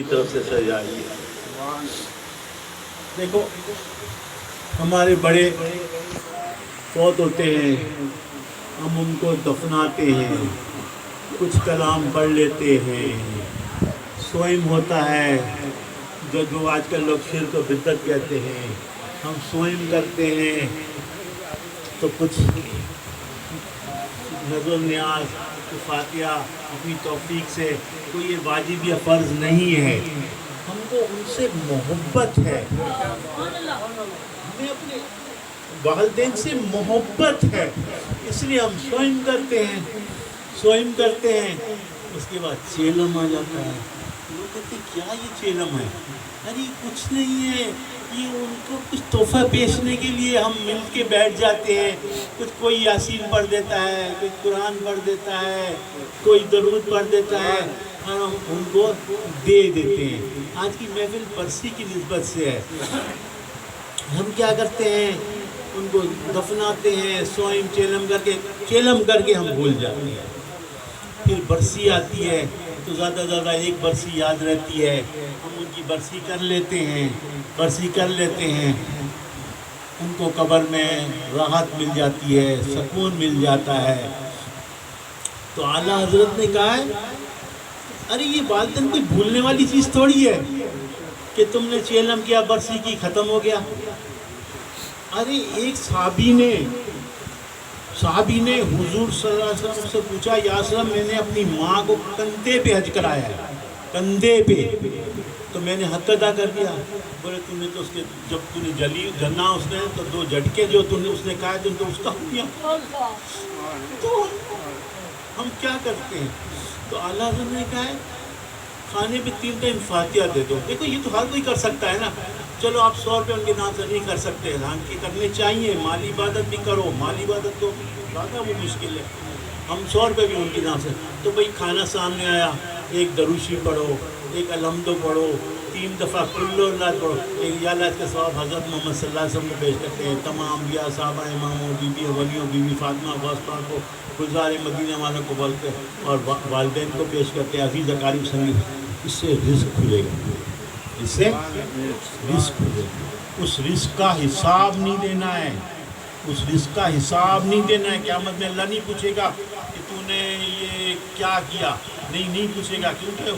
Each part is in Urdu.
طرف سے سجائی ہے۔ دیکھو ہمارے بڑے فوت ہوتے ہیں، ہم ان کو دفناتے ہیں، کچھ کلام پڑھ لیتے ہیں، سوئم ہوتا ہے جو آج کل لوگ شرک و بدعت کہتے ہیں، ہم سوئم کرتے ہیں تو کچھ نظر و نیاز فاتحہ اپنی توفیق سے، کوئی یہ واجب یا فرض نہیں ہے، ہم کو ان سے محبت ہے، ہمیں اپنے والدین سے محبت ہے، اس لیے ہم سوئم کرتے ہیں، سوئم کرتے ہیں۔ اس کے بعد چیلم آ جاتا ہے، لوگ کہتے ہیں کیا یہ چیلم ہے؟ ارے کچھ نہیں ہے، یہ ان کو کچھ تحفہ پیشنے کے لیے ہم مل کے بیٹھ جاتے ہیں، کچھ کوئی یاسین پڑھ دیتا ہے، کوئی قرآن پڑھ دیتا ہے، کوئی درود پڑھ دیتا ہے، اور ہم ان کو دے دیتے ہیں۔ آج کی محفل برسی کی نسبت سے ہے، ہم کیا کرتے ہیں ان کو دفناتے ہیں، سوئم چیلم کر کے ہم بھول جاتے ہیں۔ پھر برسی آتی ہے تو زیادہ زیادہ ایک برسی یاد رہتی ہے، ہم ان کی برسی کر لیتے ہیں، ان کو قبر میں راحت مل جاتی ہے، سکون مل جاتا ہے۔ تو اعلیٰ حضرت نے کہا ہے ارے یہ والدین کوئی بھولنے والی چیز تھوڑی ہے کہ تم نے چیلم کیا، برسی کی، ختم ہو گیا۔ ارے ایک صحابی نے حضور صلی اللہ علیہ وسلم سے پوچھا، یا رسول اللہ میں نے اپنی ماں کو کندھے پہ حج کرایا ہے، کندھے پہ، تو میں نے حق ادا کر دیا۔ بولے تم نے تو اس کے جب تم نے جلنا اس نے تو 2 جھٹکے جو تم نے اس نے کہا تم تو اس کا ہو گیا۔ تو ہم کیا کرتے ہیں؟ تو اعلیٰ حضرت نے کہا ہے کھانے پہ 3 ٹائم فاتحہ دے دو۔ دیکھو یہ تو ہر کوئی کر سکتا ہے نا، چلو آپ 100 روپے ان کے نام سے نہیں کر سکتے، حالانکہ کرنے چاہیے، مالی عبادت بھی کرو، مالی عبادت تو زیادہ وہ مشکل ہے، ہم 100 روپے بھی ان کے نام سے۔ تو بھائی کھانا سامنے آیا، ایک دروشی پڑھو، ایک الحمدو پڑھو، 3 دفعہ کل اللہ پڑھو، ایک یا اللہ اس کے ثواب حضرت محمد صلی اللہ علیہ وسلم کو پیش کرتے ہیں، تمام انبیاء، صحابہ، اماموں، بیویوں، ولیوں، بی بی فاطمہ غوث پاک کو، گلزار مدینہ والوں کو بولتے ہیں، اور والدین کو پیش کرتے ہیں، عزیز اقارب سنگی۔ اس سے رزق کھلے گا، اس سے رزق کھلے گا۔ اس رزق کا حساب نہیں دینا ہے، اس رزق کا حساب نہیں دینا ہے۔ قیامت میں اللہ نہیں پوچھے گا کہ تو نے یہ کیا کیا، نہیں پوچھے گا، کیونکہ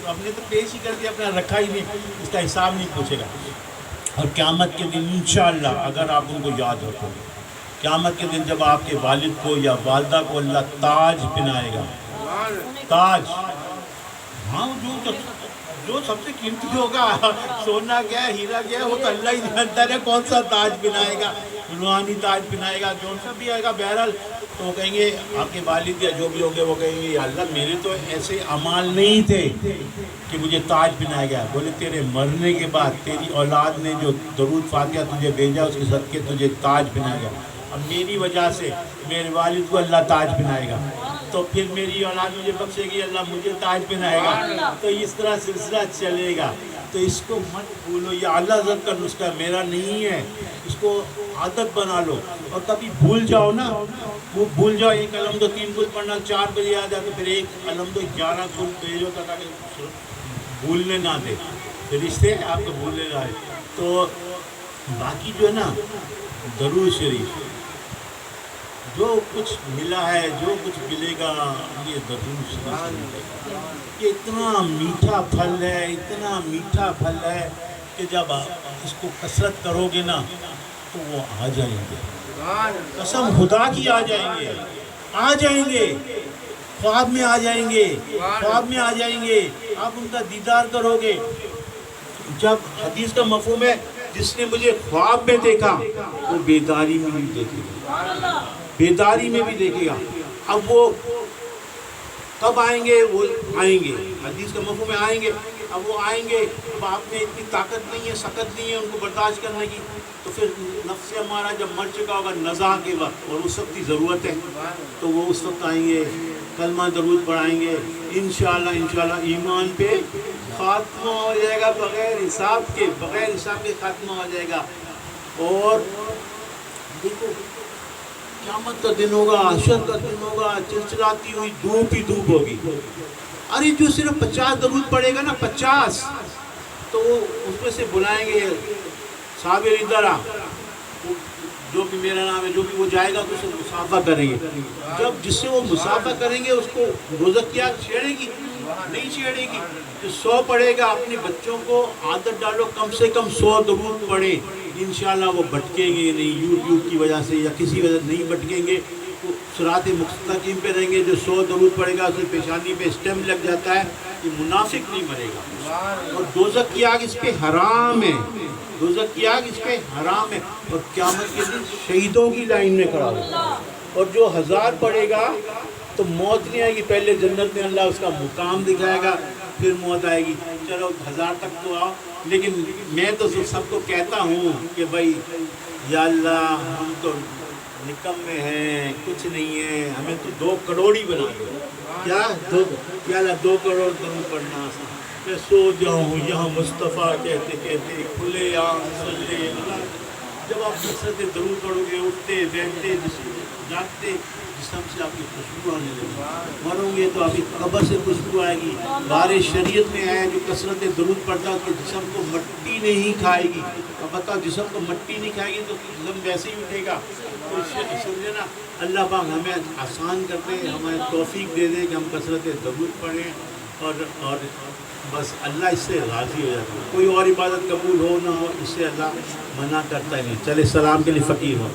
ہم نے تو پیش ہی کر دیا، اپنا رکھا ہی نہیں، اس کا حساب نہیں پوچھے گا۔ اور قیامت کے دن انشاءاللہ اگر آپ ان کو یاد رکھو گے، قیامت کے دن جب آپ کے والد کو یا والدہ کو اللہ تاج پہنائے گا، تاج، ہاں جو سب سے قیمتی ہوگا، سونا کیا ہے، ہیرا کیا ہے، وہ تو اللہ ہی جانتا ہے کون سا تاج پہنائے گا، روحانی تاج پہنائے گا، جو سا بھی آئے گا۔ بہرحال تو وہ کہیں گے، آپ کے والد یا جو بھی ہوں گے وہ کہیں گے یا اللہ میرے تو ایسے اعمال نہیں تھے کہ مجھے تاج پہنایا گیا۔ بولے تیرے مرنے کے بعد تیری اولاد نے جو درود فاتحہ تجھے بھیجا اس کے صدقے تجھے تاج پہنایا گیا، اب میری وجہ سے میرے والد کو اللہ تاج پہنائے گا، تو پھر میری اولاد مجھے بخشے گی، اللہ مجھے تاج پہنائے گا، تو اس طرح سلسلہ چلے گا۔ تو اس کو مت بھولو، یہ اعلیٰ حضرت کا نسخہ میرا نہیں ہے، اس کو عادت بنا لو۔ اور کبھی بھول جاؤ نا، وہ بھول جاؤ، ایک الحمدو 3 کل پڑھنا 4 بجے یاد آتا، پھر ایک الحمدو 11 کل بھیجو تاکہ بھولنے نہ دے، فرشتے آپ کو بھولنے نہ دے۔ تو باقی جو ہے نا درود شریف، جو کچھ ملا ہے، جو کچھ ملے گا، یہ درود شریف سے ملے گا۔ یہ اتنا میٹھا پھل ہے، اتنا میٹھا پھل ہے کہ جب آپ اس کو کثرت کرو گے نا تو وہ آ جائیں گے، قسم خدا کی آ جائیں گے، آ جائیں گے، خواب میں آ جائیں گے، خواب میں آ جائیں گے، آپ ان کا دیدار کرو گے۔ جب حدیث کا مفہوم ہے جس نے مجھے خواب میں دیکھا وہ بیداری میں بھی دیکھے گا، بیداری میں بھی دیکھے گا۔ اب وہ کب آئیں گے؟ وہ آئیں گے، حدیث کا مفہوم ہے آئیں گے۔ اب وہ آئیں گے، اب آپ میں اتنی طاقت نہیں ہے، سخت نہیں ہے ان کو برداشت کرنے کی، تو پھر نفس ہمارا جب مر چکا ہوگا نزا کے وقت، اور اس وقت کی ضرورت ہے، تو وہ اس وقت آئیں گے، کلمہ درود پڑھائیں گے، انشاءاللہ ایمان پہ خاتمہ ہو جائے گا، بغیر حساب کے خاتمہ ہو جائے گا۔ اور دیکھو قیامت کا دن ہوگا، حشر کا دن ہوگا، چلچلاتی ہوئی دھوپ ہی دھوپ ہوگی، ارے جو صرف 50 درود پڑے گا نا 50، تو اس میں سے بلائیں گے صابر ادھر آ، جو بھی میرا نام ہے جو بھی وہ جائے گا تو اسے مصافہ کریں گے. جب جس سے وہ مصافہ کریں گے اس کو روزہ کیا چھیڑے گی؟ نہیں چھیڑے گی. جو 100 پڑھے گا اپنے بچوں کو عادت ڈالو کم سے کم 100 درود پڑھے، انشاءاللہ وہ بھٹکیں گے نہیں، یوٹیوب کی وجہ سے یا کسی وجہ سے نہیں بھٹکیں گے، وہ صراط مستقیم پہ رہیں گے. جو 100 درود پڑھے گا اسے پیشانی پہ اسٹیمپ لگ جاتا ہے، یہ منافق نہیں مرے گا. اور دوزخ کی آگ اس پہ حرام ہے، دوزخ کی آگ اس پہ حرام ہے. اور قیامت کے دن شہیدوں کی لائن میں کھڑا ہوگا. اور جو 1000 پڑھے گا تو موت نہیں آئے گی، پہلے جنت میں اللہ اس کا مقام دکھائے گا، پھر موت آئے گی. چلو 1000 تک تو آؤ، لیکن میں تو سب کو کہتا ہوں کہ بھائی یا اللہ ہم تو نکمے ہیں، کچھ نہیں ہے، ہمیں تو 2 کروڑ ہی بنا دو. کیا یا اللہ 2 کروڑ درود پڑھنا آسان. میں سو جاؤں یہاں مصطفیٰ کہتے کہتے کھلے آنکھ صلی اللہ. جب آپ کثرت درود پڑھو گے، اٹھتے بیٹھتے جاگتے جسم سے آپ کی خوشبو آنے لگی. مروں گے تو آپ کی قبر سے خوشبو آئے گی. بارے شریعت میں آیا جو کثرت درود پڑتا ہے اس کے جسم کو مٹی نہیں کھائے گی. اب بتاؤ جسم کو مٹی نہیں کھائے گی تو جسم ویسے ہی اٹھے گا. تو سمجھے نا، اللہ پاک ہمیں آسان کر دے، ہمیں توفیق دے دے کہ ہم کثرت درود پڑھیں اور بس اللہ اس سے راضی ہو جاتا ہے. کوئی اور عبادت قبول ہو نہ ہو، اس سے اللہ منع کرتا ہی نہیں. چلے سلام کے لیے فقیر ہو.